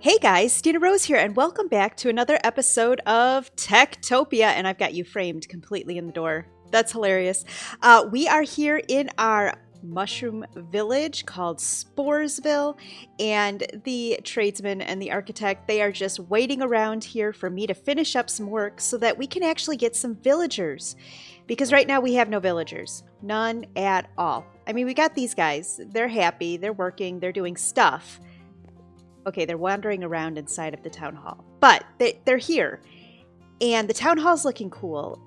Hey guys, StinaRose here, and welcome back to another episode of TekTopia. And I've got you framed completely in the door. That's hilarious. We are here in our mushroom village called Sporesville, and the tradesman and the architect, they are just waiting around here for me to finish up some work so that we can actually get some villagers. Because right now we have no villagers. None at all. I mean, we got these guys. They're happy. They're working. They're doing stuff. Okay, they're wandering around inside of the town hall, but they're here, and the town hall's looking cool.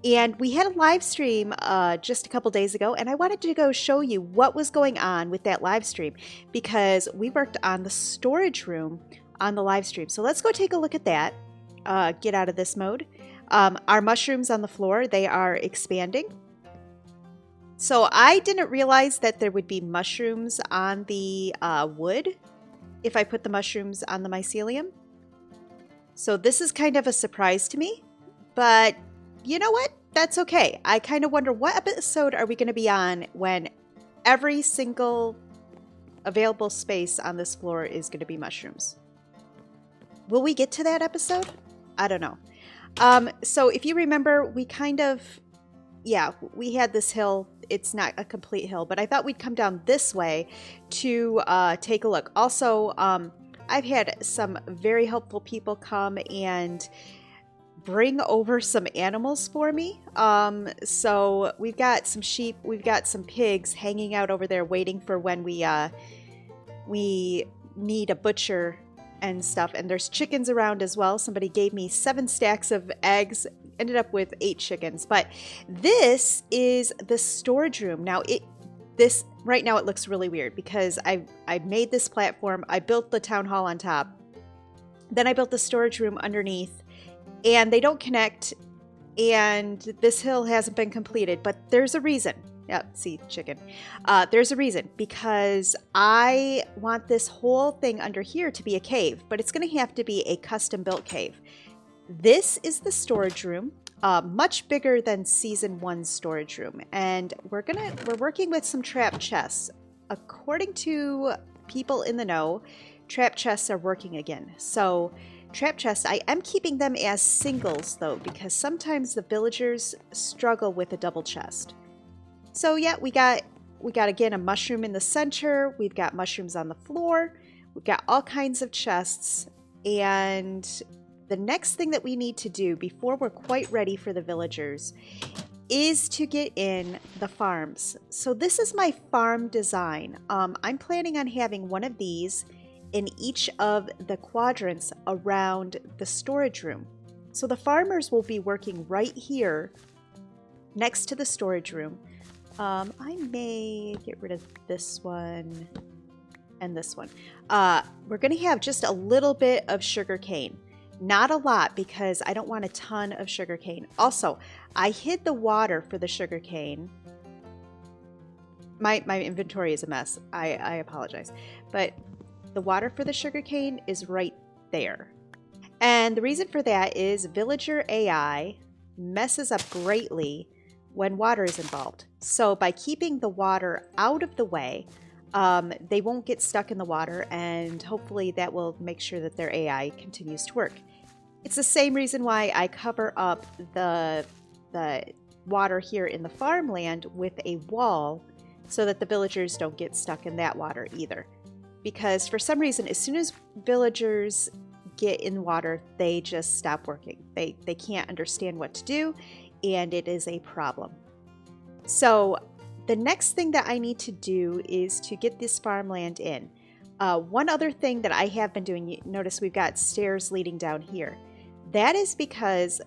And we had a live stream just a couple days ago, and I wanted to go show you what was going on with that live stream because we worked on the storage room on the live stream. So let's go take a look at that. Get out of this mode. Our mushrooms on the floor, they are expanding. So I didn't realize that there would be mushrooms on the wood if I put the mushrooms on the mycelium. So this is kind of a surprise to me, but you know what? That's okay. I kind of wonder what episode are we going to be on when every single available space on this floor is going to be mushrooms. Will we get to that episode? I don't know. So if you remember, we had this hill. It's not a complete hill, but I thought we'd come down this way to take a look. Also, I've had some very helpful people come and bring over some animals for me. So we've got some sheep, we've got some pigs hanging out over there waiting for when we need a butcher and stuff. And there's chickens around as well. Somebody gave me 7 stacks of eggs. Ended up with 8 chickens, but this is the storage room. Now right now it looks really weird because I made this platform, I built the town hall on top, then I built the storage room underneath, and they don't connect, and this hill hasn't been completed, but there's a reason. Yep, see, chicken. There's a reason, because I want this whole thing under here to be a cave, but it's going to have to be a custom built cave. This is the storage room, much bigger than season 1's storage room, and we're working with some trap chests. According to people in the know, trap chests are working again. So trap chests, I am keeping them as singles though, because sometimes the villagers struggle with a double chest. So yeah, we got again a mushroom in the center. We've got mushrooms on the floor. We've got all kinds of chests, and the next thing that we need to do before we're quite ready for the villagers is to get in the farms. So this is my farm design. I'm planning on having one of these in each of the quadrants around the storage room. So the farmers will be working right here next to the storage room. I may get rid of this one and this one. We're going to have just a little bit of sugar cane. Not a lot, because I don't want a ton of sugarcane. Also, I hid the water for the sugarcane. My inventory is a mess. I apologize. But the water for the sugarcane is right there. And the reason for that is villager AI messes up greatly when water is involved. So by keeping the water out of the way, they won't get stuck in the water, and hopefully that will make sure that their AI continues to work. It's the same reason why I cover up the water here in the farmland with a wall so that the villagers don't get stuck in that water either. Because for some reason, as soon as villagers get in water, they just stop working. They can't understand what to do, and it is a problem. So the next thing that I need to do is to get this farmland in. One other thing that I have been doing, notice we've got stairs leading down here. That is because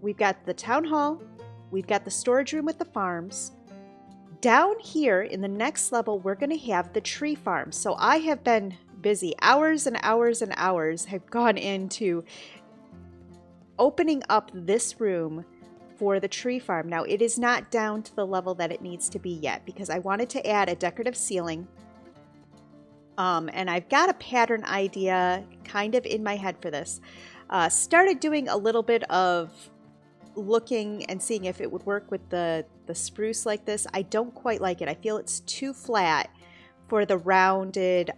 we've got the town hall, we've got the storage room with the farms. Down here in the next level, we're going to have the tree farm. So I have been busy. Hours and hours and hours have gone into opening up this room for the tree farm. Now, it is not down to the level that it needs to be yet because I wanted to add a decorative ceiling. And I've got a pattern idea kind of in my head for this. Started doing a little bit of looking and seeing if it would work with the spruce like this. I don't quite like it. I feel it's too flat for the rounded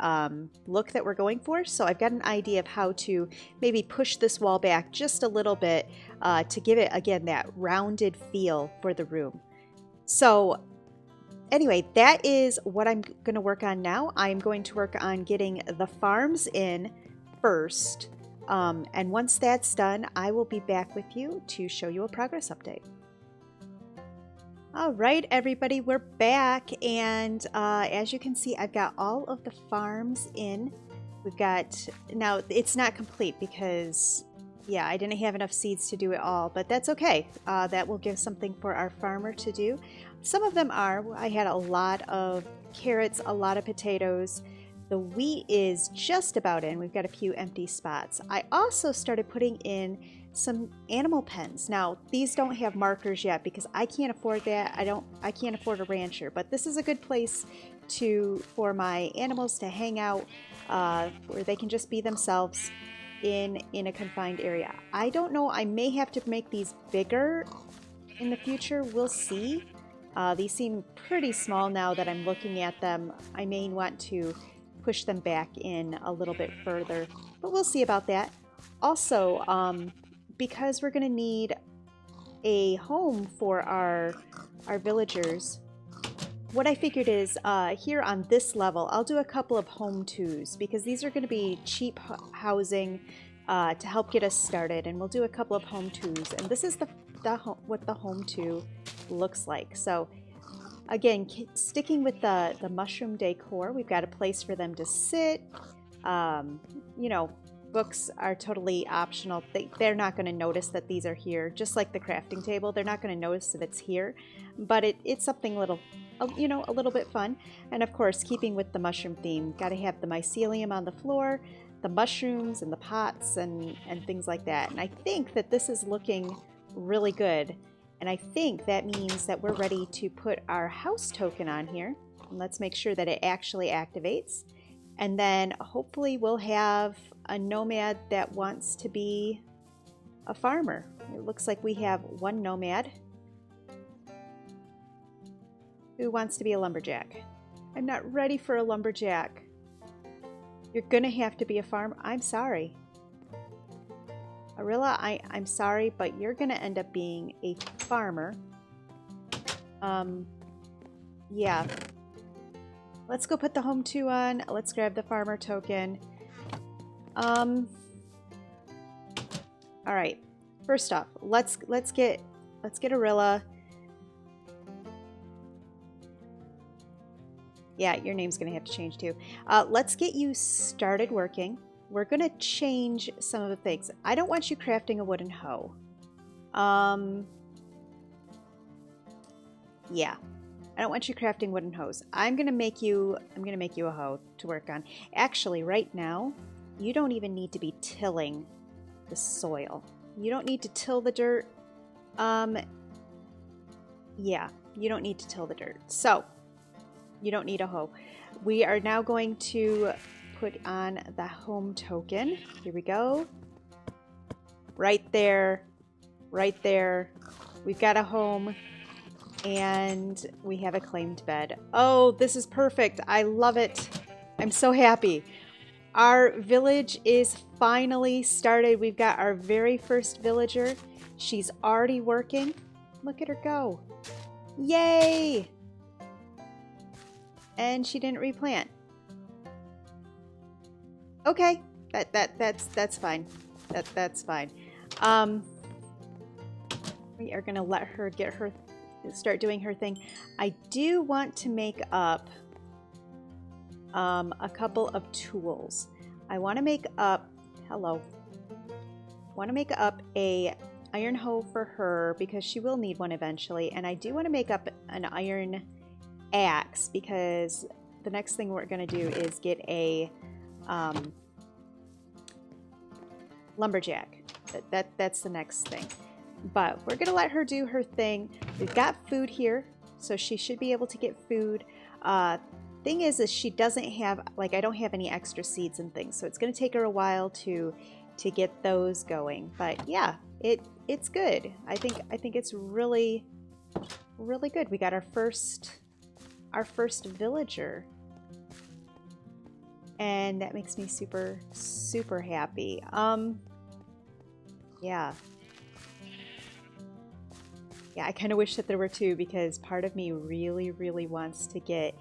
look that we're going for. So I've got an idea of how to maybe push this wall back just a little bit to give it, again, that rounded feel for the room. So anyway, that is what I'm going to work on now. I'm going to work on getting the farms in first. And once that's done, I will be back with you to show you a progress update. All right, everybody, we're back. And as you can see, I've got all of the farms in. We've got, now it's not complete because, yeah, I didn't have enough seeds to do it all, but that's okay. That will give something for our farmer to do. Some of them are. I had a lot of carrots, a lot of potatoes. The wheat is just about in. We've got a few empty spots. I also started putting in some animal pens. Now, these don't have markers yet because I can't afford that. I can't afford a rancher, but this is a good place for my animals to hang out, where they can just be themselves in a confined area. I don't know, I may have to make these bigger in the future. We'll see. These seem pretty small now that I'm looking at them. I may want to push them back in a little bit further, but we'll see about that. Also, because we're going to need a home for our villagers, what I figured is here on this level, I'll do a couple of home twos because these are going to be cheap housing to help get us started, and we'll do a couple of home twos. And this is what the home two looks like. So again, sticking with the mushroom decor, we've got a place for them to sit. You know, books are totally optional. They're not going to notice that these are here, just like the crafting table. They're not going to notice that it's here, but it's something little, you know, a little bit fun. And of course, keeping with the mushroom theme, got to have the mycelium on the floor, the mushrooms and the pots and things like that. And I think that this is looking really good. And I think that means that we're ready to put our house token on here. And let's make sure that it actually activates. And then hopefully we'll have a nomad that wants to be a farmer. It looks like we have one nomad who wants to be a lumberjack. I'm not ready for a lumberjack. You're gonna have to be a farmer. I'm sorry. Arilla, I'm sorry, but you're gonna end up being a farmer. Yeah. Let's go put the home 2 on. Let's grab the farmer token. All right. First off, let's get Arilla. Yeah, your name's gonna have to change too. Let's get you started working. We're gonna change some of the things. I don't want you crafting a wooden hoe. Yeah. I don't want you crafting wooden hoes. I'm gonna make you a hoe to work on. Actually, right now, you don't even need to be tilling the soil. You don't need to till the dirt. Yeah, you don't need to till the dirt. So, you don't need a hoe. We are now going to put on the home token. Here we go. Right there. Right there. We've got a home. And we have a claimed bed. Oh, this is perfect. I love it. I'm so happy. Our village is finally started. We've got our very first villager. She's already working. Look at her go. Yay! And she didn't replant. Okay, that's fine. That's fine. We are gonna let her start doing her thing. I do want to make up a couple of tools. I want to make up a iron hoe for her because she will need one eventually, and I do want to make up an iron axe because the next thing we're going to do is get a lumberjack. That's the next thing. But we're going to let her do her thing. We've got food here, so she should be able to get food. Thing is she doesn't have, like, I don't have any extra seeds and things, so it's going to take her a while to get those going. But yeah, it's good. I think it's really, really good. We got our first villager. and that makes me super, super happy. Yeah. Yeah, I kind of wish that there were two, because part of me really, really wants to get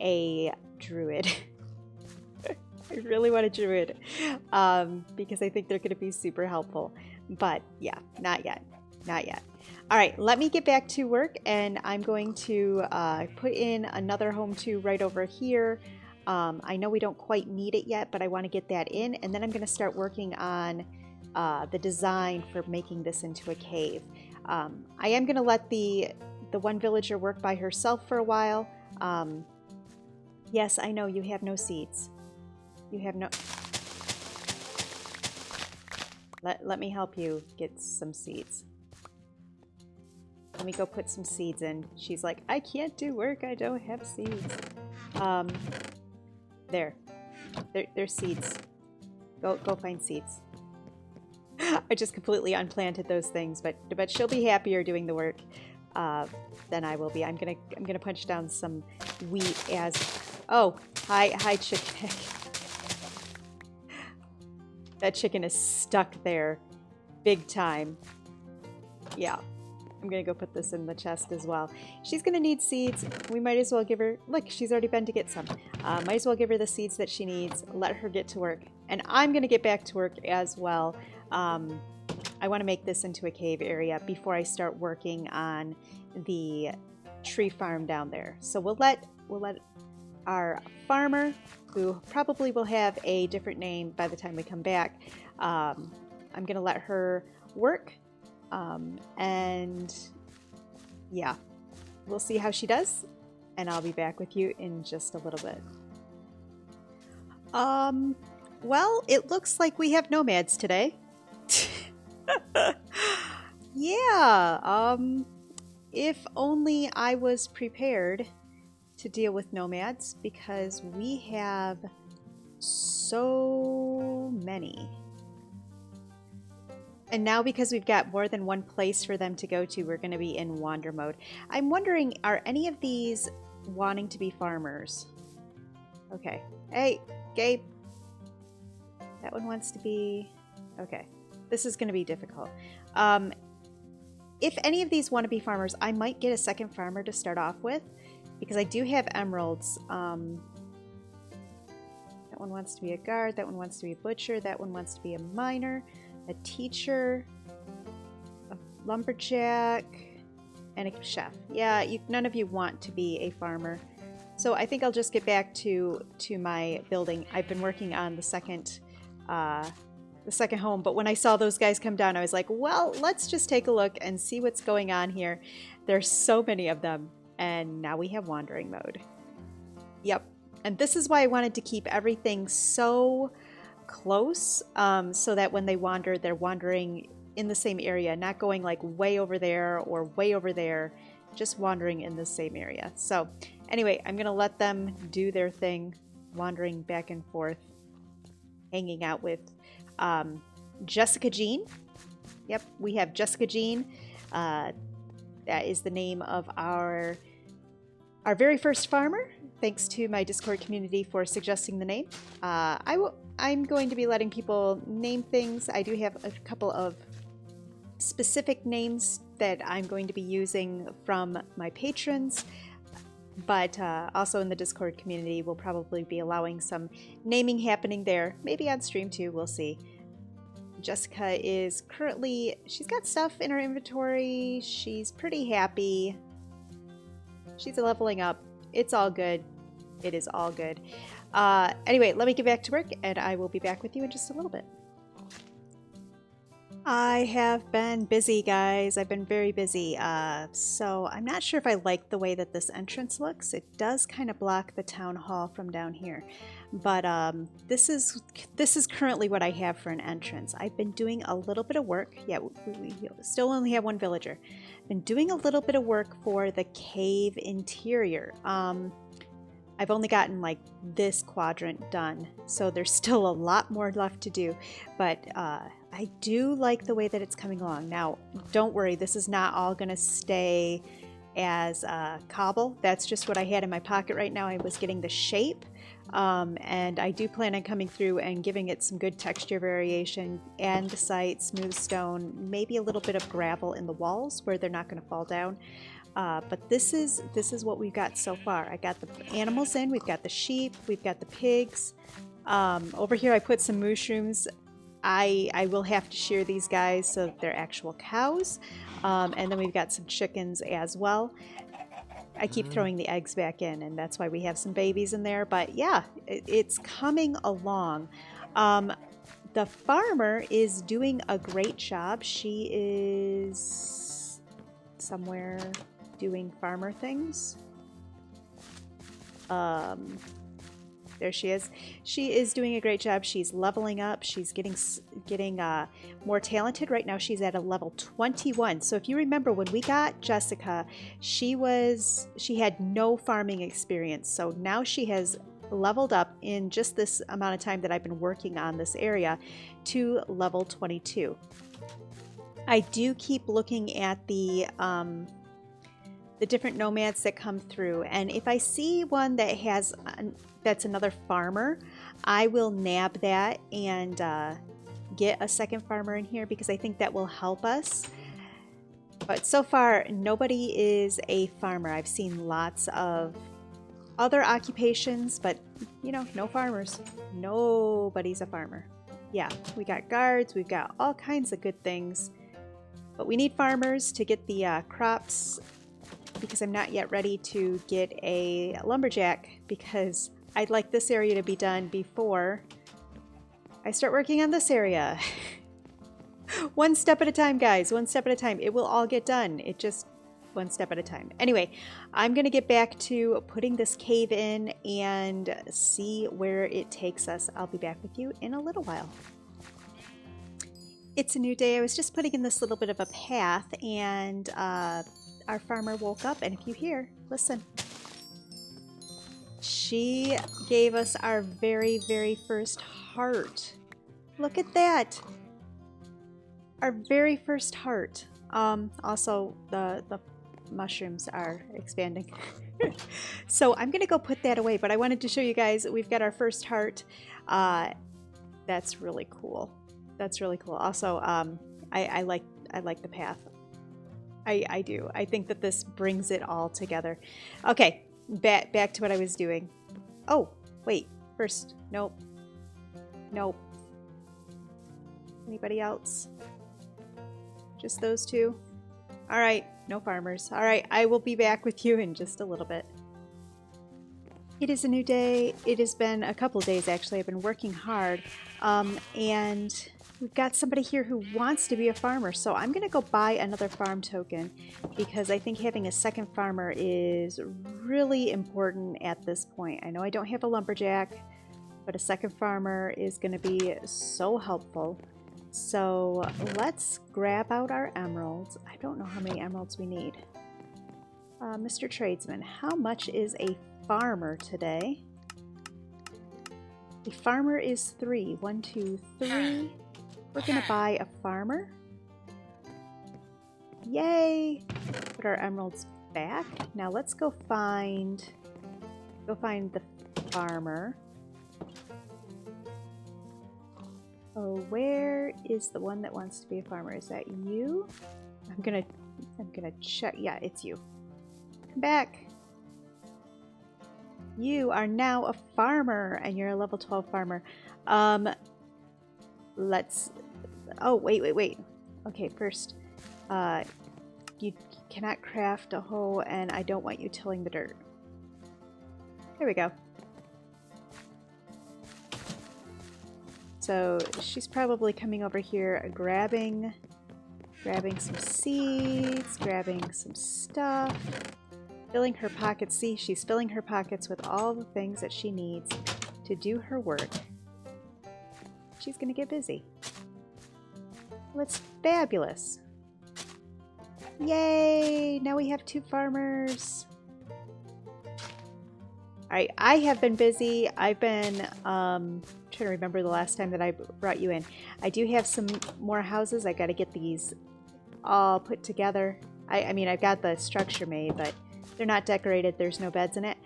a druid. I really want a druid, because I think they're going to be super helpful. But yeah, not yet. Not yet. All right, let me get back to work, and I'm going to put in another home 2 right over here. I know we don't quite need it yet, but I want to get that in, and then I'm going to start working on the design for making this into a cave. I am going to let the one villager work by herself for a while. Yes, I know you have no seeds. You have no... Let me help you get some seeds. Let me go put some seeds in. She's like, I can't do work, I don't have seeds. There's seeds. Go find seeds. I just completely unplanted those things, but she'll be happier doing the work than I will be. I'm gonna punch down some wheat as... Oh, hi chicken egg. That chicken is stuck there big time. Yeah. I'm gonna go put this in the chest as well. She's gonna need seeds. We might as well give her... Look, she's already been to get some. Might as well give her the seeds that she needs. Let her get to work. And I'm gonna get back to work as well. I want to make this into a cave area before I start working on the tree farm down there. So we'll let our farmer, who probably will have a different name by the time we come back, I'm gonna let her work, and yeah, we'll see how she does, and I'll be back with you in just a little bit. Well, it looks like we have nomads today. Yeah, if only I was prepared to deal with nomads, because we have so many. And now, because we've got more than one place for them to go to, we're going to be in wander mode. I'm wondering, are any of these wanting to be farmers? Okay. Hey, Gabe. That one wants to be... Okay. This is going to be difficult. If any of these want to be farmers, I might get a second farmer to start off with, because I do have emeralds. That one wants to be a guard, that one wants to be a butcher, that one wants to be a miner, a teacher, a lumberjack, and a chef. Yeah, none of you want to be a farmer. So I think I'll just get back to my building. I've been working on the second home, but when I saw those guys come down, I was like, well, let's just take a look and see what's going on here. There's so many of them, and now we have wandering mode. Yep, and this is why I wanted to keep everything so close, so that when they wander, they're wandering in the same area, not going like way over there or way over there, just wandering in the same area. So anyway, I'm gonna let them do their thing, wandering back and forth, hanging out with Jessica Jean. Yep, we have Jessica Jean. That is the name of our very first farmer. Thanks to my Discord community for suggesting the name. I'm going to be letting people name things. I do have a couple of specific names that I'm going to be using from my patrons, but also in the Discord community, we'll probably be allowing some naming happening there. Maybe on stream too, we'll see. Jessica is currently, she's got stuff in her inventory. She's pretty happy. She's leveling up. It's all good. It is all good. Anyway, let me get back to work, and I will be back with you in just a little bit. I have been busy, guys. I've been very busy. So I'm not sure if I like the way that this entrance looks. It does kind of block the town hall from down here. But this is currently what I have for an entrance. I've been doing a little bit of work. Yeah, we still only have one villager. Been doing a little bit of work for the cave interior. I've only gotten like this quadrant done, so there's still a lot more left to do, but I do like the way that it's coming along. Now, don't worry, this is not all going to stay as cobble. That's just what I had in my pocket right now. I was getting the shape And I do plan on coming through and giving it some good texture variation, andesite, smooth stone, maybe a little bit of gravel in the walls where they're not going to fall down. But this is what we've got so far. I got the animals in, we've got the sheep, we've got the pigs. Over here I put some mushrooms. I will have to shear these guys so that they're actual cows. And then we've got some chickens as well. I keep throwing the eggs back in, and that's why we have some babies in there. But yeah, it's coming along. The farmer is doing a great job. She is somewhere doing farmer things. There she is. She is doing a great job. She's leveling up. She's getting more talented. Right now she's at a level 21. So if you remember when we got Jessica, she had no farming experience. So now she has leveled up in just this amount of time that I've been working on this area to level 22. I do keep looking at the different nomads that come through, and if I see one that has that's another farmer, I will nab that and get a second farmer in here because I think that will help us. But so far nobody is a farmer. I've seen lots of other occupations, but you know, no farmers. Nobody's a farmer. Yeah, we got guards, we've got all kinds of good things, but we need farmers to get the crops, because I'm not yet ready to get a lumberjack because I'd like this area to be done before I start working on this area. One step at a time, guys, one step at a time. It will all get done. It just one step at a time. Anyway, I'm gonna get back to putting this cave in and see where it takes us. I'll be back with you in a little while. It's a new day. I was just putting in this little bit of a path, and our farmer woke up, and if you hear, listen. She gave us our very, very first heart. Look at that. Our very first heart. Also, the mushrooms are expanding. So I'm going to go put that away, but I wanted to show you guys, we've got our first heart. That's really cool. That's really cool. Also, I like the path. I do. I think that this brings it all together. Okay, back to what I was doing. Oh, wait. First, nope. Nope. Anybody else? Just those two? All right, no farmers. All right, I will be back with you in just a little bit. It is a new day. It has been a couple of days, actually. I've been working hard, and we've got somebody here who wants to be a farmer, so I'm going to go buy another farm token because I think having a second farmer is really important at this point. I know I don't have a lumberjack, but a second farmer is going to be so helpful. So let's grab out our emeralds. I don't know how many emeralds we need. Mr. Tradesman, how much is a farmer today? A farmer is 3. 1, 2, 3. We're gonna buy a farmer. Yay! Put our emeralds back. Now let's go find the farmer. Oh, where is the one that wants to be a farmer? Is that you? I'm gonna check. Yeah, it's you. Come back. You are now a farmer, and you're a level 12 farmer. Let's. Oh, wait. Okay, first, you cannot craft a hoe, and I don't want you tilling the dirt. There we go. So she's probably coming over here, grabbing some seeds, grabbing some stuff, filling her pockets. See, she's filling her pockets with all the things that she needs to do her work. She's gonna get busy. Well, it's fabulous. Yay! Now we have 2 farmers. Alright, I have been busy. I've been trying to remember the last time that I brought you in. I do have some more houses. I gotta get these all put together. I mean, I've got the structure made, but they're not decorated. There's no beds in it.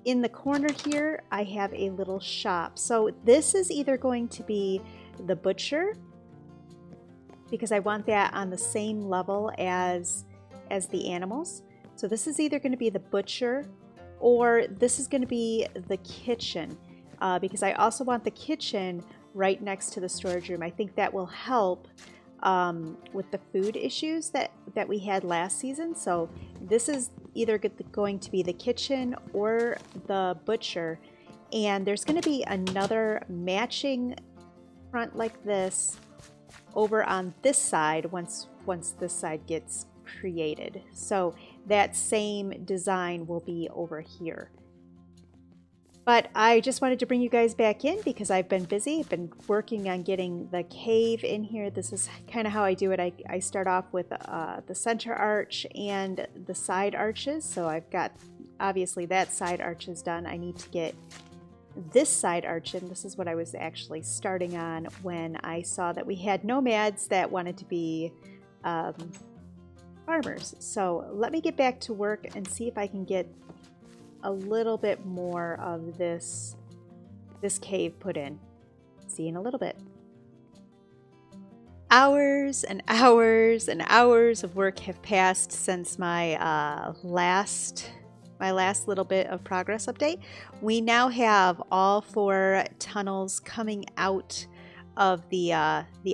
in the corner here, I have a little shop. So this is either going to be the butcher, because I want that on the same level as the animals. So this is either going to be the butcher, or this is going to be the kitchen, because I also want the kitchen right next to the storage room. I think that will help with the food issues that we had last season. So this is either going to be the kitchen or the butcher. And there's going to be another matching front like this over on this side once this side gets created. So that same design will be over here. But I just wanted to bring you guys back in because I've been busy. I've been working on getting the cave in here. This is kind of how I do it. I start off with the center arch and the side arches. So I've got, obviously, that side arch is done. I need to get this side arch in. This is what I was actually starting on when I saw that we had nomads that wanted to be farmers. So let me get back to work and see if I can get a little bit more of this cave put in. See you in a little bit. Hours and hours and hours of work have passed since my last little bit of progress update. We now have all 4 tunnels coming out of the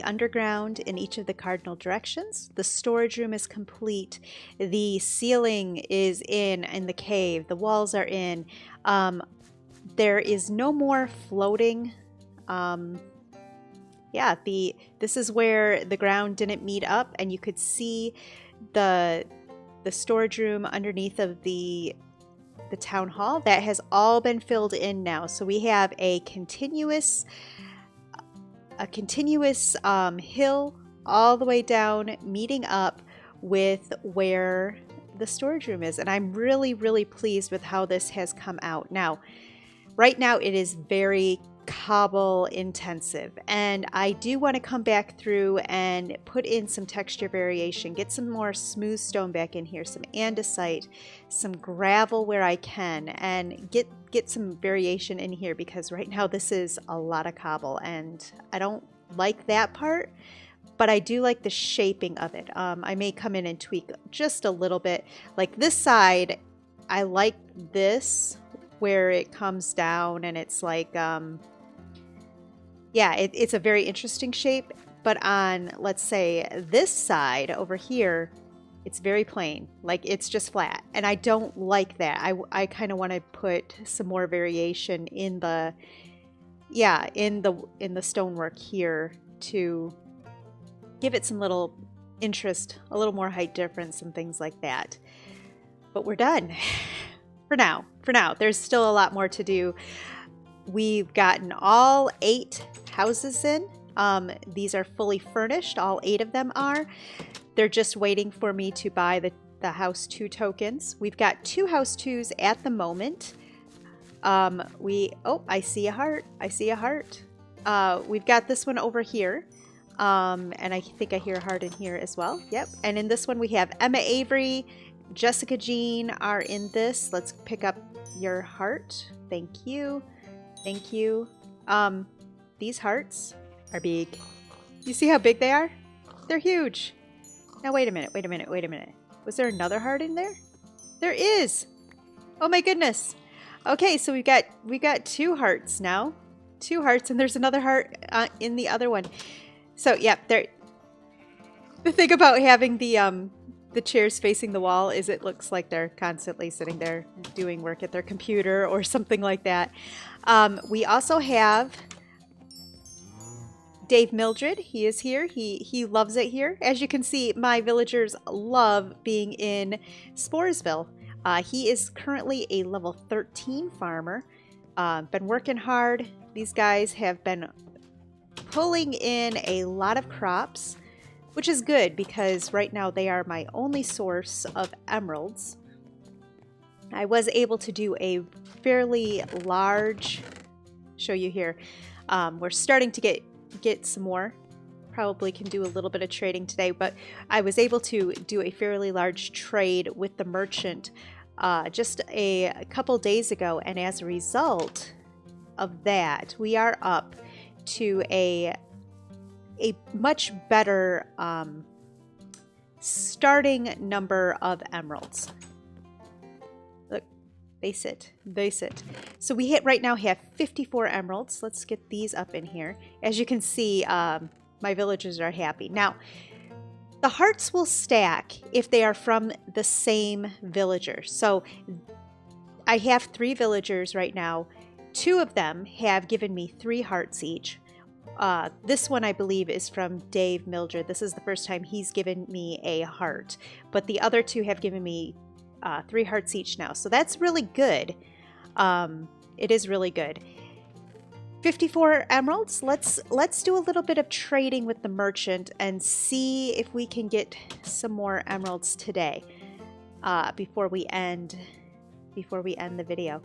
underground in each of the cardinal directions. The storage room is complete. The ceiling is in the cave. The walls are in. There is no more floating. Yeah, this is where the ground didn't meet up, and you could see the storage room underneath of the town hall. That has all been filled in now. So we have a continuous hill all the way down, meeting up with where the storage room is. And I'm really, really pleased with how this has come out. Now, right now it is very cobble intensive, and I do want to come back through and put in some texture variation, get some more smooth stone back in here, some andesite, some gravel where I can, and get some variation in here, because right now this is a lot of cobble and I don't like that part, but I do like the shaping of it. I may come in and tweak just a little bit. Like this side, I like this where it comes down and it's like yeah, it's a very interesting shape. But on, let's say, this side over here, it's very plain, like it's just flat, and I don't like that. I kind of want to put some more variation in the stonework here to give it some little interest, a little more height difference and things like that. But we're done for now. There's still a lot more to do. We've gotten all 8 houses in. These are fully furnished. All 8 of them are. They're just waiting for me to buy the house 2 tokens. We've got 2 house 2s at the moment. I see a heart. We've got this one over here. And I think I hear a heart in here as well. Yep. And in this one we have Emma Avery, Jessica Jean are in this. Let's pick up your heart. Thank you. Thank you. These hearts are big. You see how big they are? They're huge. Now wait a minute. Was there another heart in there? There is. Oh my goodness. Okay, so we got 2 hearts now. 2 hearts, and there's another heart in the other one. So yeah, the thing about having the chairs facing the wall is it looks like they're constantly sitting there doing work at their computer or something like that. We also have Dave Mildred. He is here. He loves it here. As you can see, my villagers love being in Sporesville. He is currently a level 13 farmer. Been working hard. These guys have been pulling in a lot of crops, which is good because right now they are my only source of emeralds. I was able to do a fairly large, show you here. We're starting to get some more. Probably can do a little bit of trading today, but I was able to do a fairly large trade with the merchant just a couple days ago, and as a result of that, we are up to a much better starting number of emeralds. Look, they sit. So we right now have 54 emeralds. Let's get these up in here. As you can see, my villagers are happy. Now, the hearts will stack if they are from the same villager. So I have 3 villagers right now. 2 of them have given me 3 hearts each. This one, I believe, is from Dave Mildred. This is the first time he's given me a heart. But the other 2 have given me 3 hearts each now. So that's really good. It is really good. 54 emeralds. Let's do a little bit of trading with the merchant and see if we can get some more emeralds today before we end the video.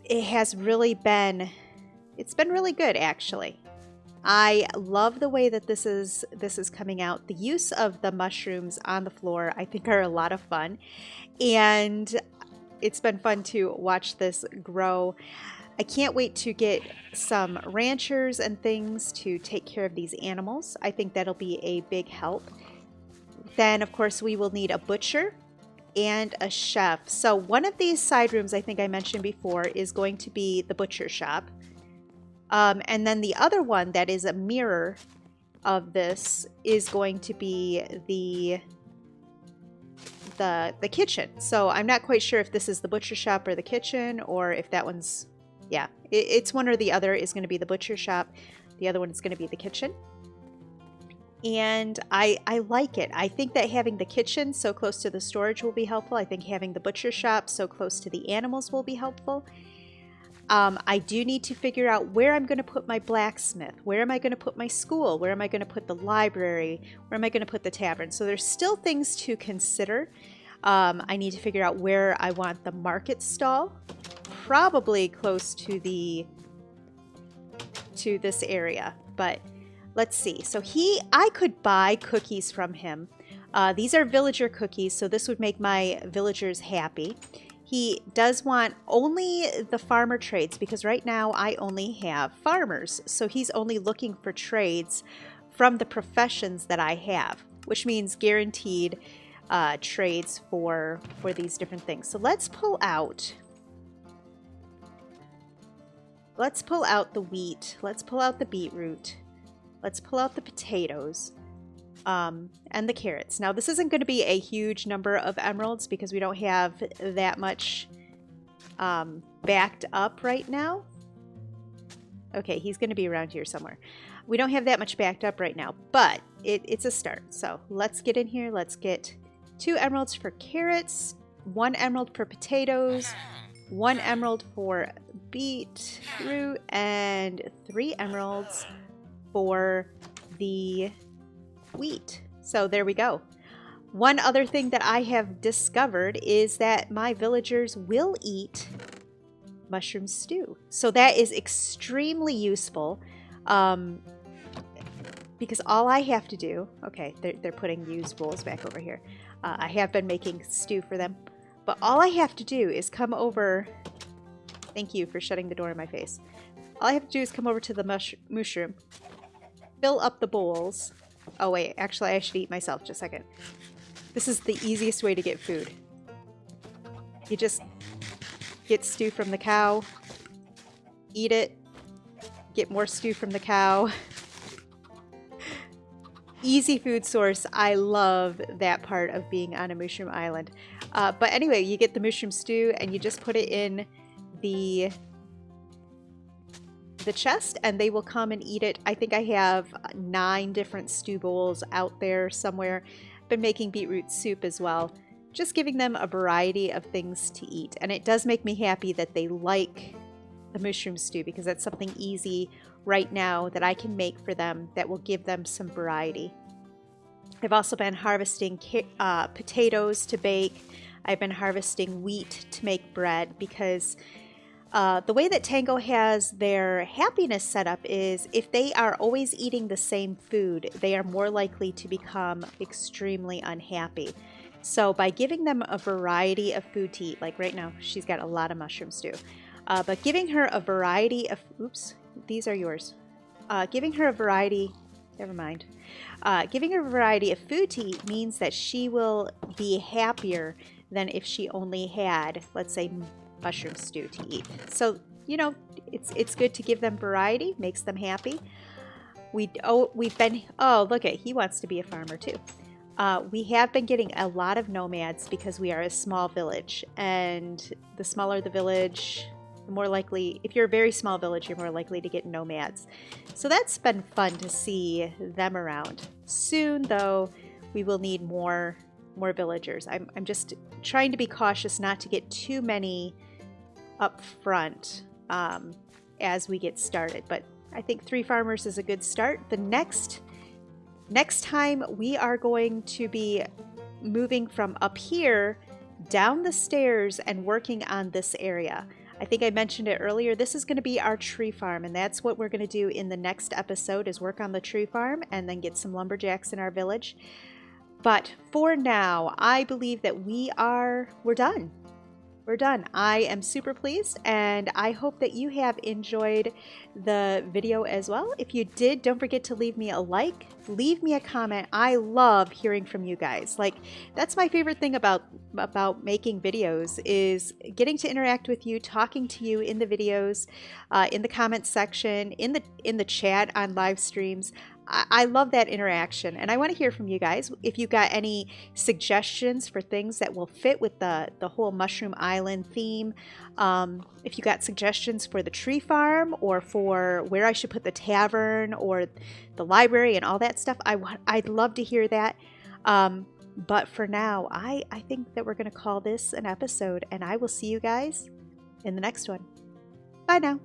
It has really been... It's been really good, actually. I love the way that this is coming out. The use of the mushrooms on the floor, I think, are a lot of fun. And it's been fun to watch this grow. I can't wait to get some ranchers and things to take care of these animals. I think that'll be a big help. Then, of course, we will need a butcher and a chef. So one of these side rooms, I think I mentioned before, is going to be the butcher shop. And then the other one that is a mirror of this is going to be the kitchen. So I'm not quite sure if this is the butcher shop or the kitchen, or if that one's, yeah, it's one or the other is going to be the butcher shop. The other one is going to be the kitchen. And I like it. I think that having the kitchen so close to the storage will be helpful. I think having the butcher shop so close to the animals will be helpful. I do need to figure out where I'm going to put my blacksmith. Where am I going to put my school? Where am I going to put the library? Where am I going to put the tavern? So there's still things to consider. I need to figure out where I want the market stall. Probably close to this area, but let's see. So I could buy cookies from him. These are villager cookies, so this would make my villagers happy. He does want only the farmer trades, because right now I only have farmers. So he's only looking for trades from the professions that I have, which means guaranteed trades for these different things. So let's pull out the wheat. Let's pull out the beetroot. Let's pull out the potatoes. And the carrots. Now, this isn't going to be a huge number of emeralds because we don't have that much backed up right now. Okay, he's going to be around here somewhere. We don't have that much backed up right now, but it's a start. So let's get in here. Let's get 2 emeralds for carrots, 1 emerald for potatoes, 1 emerald for beetroot, and 3 emeralds for the wheat. So there we go. One other thing that I have discovered is that my villagers will eat mushroom stew. So that is extremely useful because all I have to do, okay, they're putting used bowls back over here. I have been making stew for them, but all I have to do is come over. Thank you for shutting the door in my face. All I have to do is come over to the mushroom, fill up the bowls. Oh wait, actually I should eat myself. Just a second. This is the easiest way to get food. You just get stew from the cow, eat it, get more stew from the cow. Easy food source. I love that part of being on a mushroom island. But anyway, you get the mushroom stew and you just put it in the chest and they will come and eat it. I think I have 9 different stew bowls out there somewhere. Been making beetroot soup as well, just giving them a variety of things to eat. And it does make me happy that they like the mushroom stew because that's something easy right now that I can make for them that will give them some variety. I've also been harvesting potatoes to bake. I've been harvesting wheat to make bread because the way that Tango has their happiness set up is if they are always eating the same food, they are more likely to become extremely unhappy. So by giving them a variety of food to eat, like right now, she's got a lot of mushroom stew. But giving her a variety of, oops, these are yours. Giving her a variety, never mind. Giving her a variety of food to eat means that she will be happier than if she only had, let's say, mushroom stew to eat. So, you know, it's good to give them variety, makes them happy. Look at, he wants to be a farmer too. We have been getting a lot of nomads because we are a small village, and the smaller the village, the more likely, if you're a very small village, you're more likely to get nomads. So that's been fun to see them around. Soon, though, we will need more villagers. I'm just trying to be cautious not to get too many up front as we get started, but I think 3 farmers is a good start. The next time we are going to be moving from up here down the stairs and working on this area. I think I mentioned it earlier. This is going to be our tree farm, and that's what we're going to do in the next episode, is work on the tree farm and then get some lumberjacks in our village. But for now, I believe that we're done. We're done. I am super pleased, and I hope that you have enjoyed the video as well. If you did, don't forget to leave me a like, leave me a comment. I love hearing from you guys. Like, that's my favorite thing about making videos, is getting to interact with you, talking to you in the videos, in the comments section, in the chat on live streams. I love that interaction, and I want to hear from you guys. If you've got any suggestions for things that will fit with the whole Mushroom Island theme, if you got suggestions for the tree farm, or for where I should put the tavern or the library and all that stuff, I'd love to hear that. But for now, I think that we're going to call this an episode, and I will see you guys in the next one. Bye now.